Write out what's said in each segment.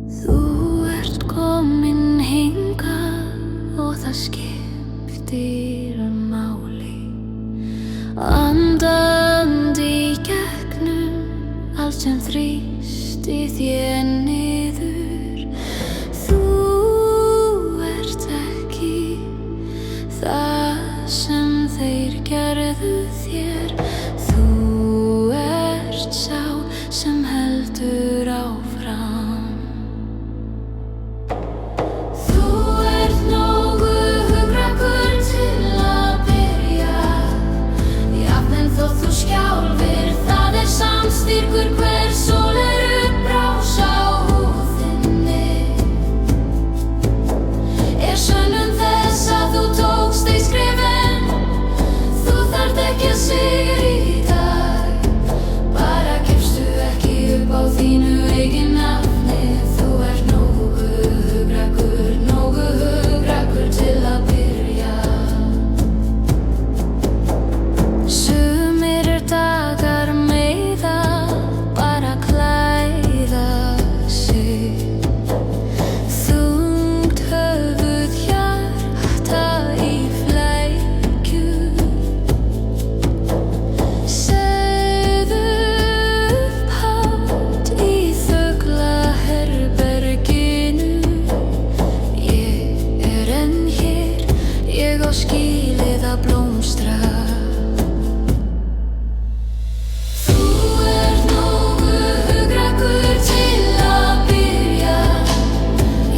Þú ert kominn hingað og það skiptir máli. Andandi í gegnum allt sem þrýsti þér niður. Þú ert ekki það sem þeir gerðu þér. Þú ert sá sem heldur áfram. Þú ert nógu hugrakkur til að byrja. Jafnvel þótt þú skjálfir, það samstyrkur hver sól upprás á húðinni. Sönnun þess að þú tókst þau skrefin. Þú þarft ekki að sigra í dag. Bara gefstu ekki upp á þínu eigin nafni. Þú ert nógu hugrakkur til að byrja. Sumir dagar meiða, bara klæða sig. Þungt höfuð, hjarta í flækju. Segðu upphátt í þögla herberginu. Ég enn hér, ég á skilið að blómstra. Þú ert nógu hugrakkur til að byrja.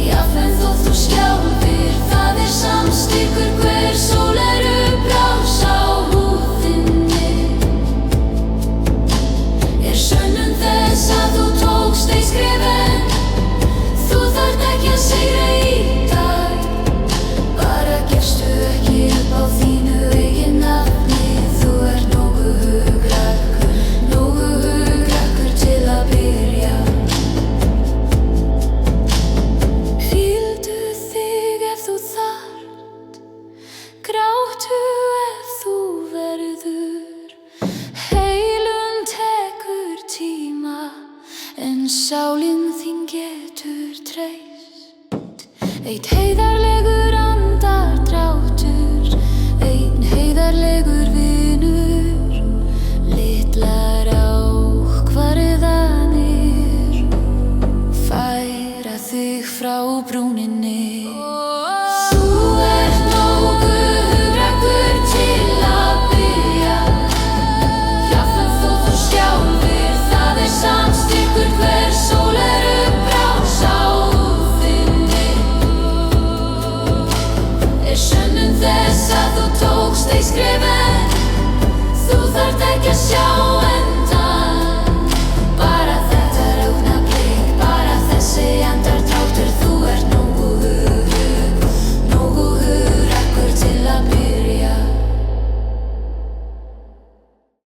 Jafnvel þótt þú skjálfir, það samstyrkur hver sól upprás á húðinni. Sönnun þess að þú tókst þau skrefin. Þú þarft ekki að sigra í dag. Bara gefstu ekki upp á þínu eigin nafni. Þú ert nógu hugrakkur til að byrja. Hvíldu þig ef þú þarft, gráttu ef þú verður. Heilun tekur tíma, en sálin þín getur treyst. Eitt heiðarlegur andardráttur, einn heiðarlegur vinur. Litlar ákvarðanir færa þig frá brúninni. Þú ert nógu hugrakkur til að byrja. Jafnvel þótt þú skjálfir, það samstyrkur hver sól upprás á húðinni. Sönnun þess að þú tókst þau skrefin. Þú þarft ekki að sjá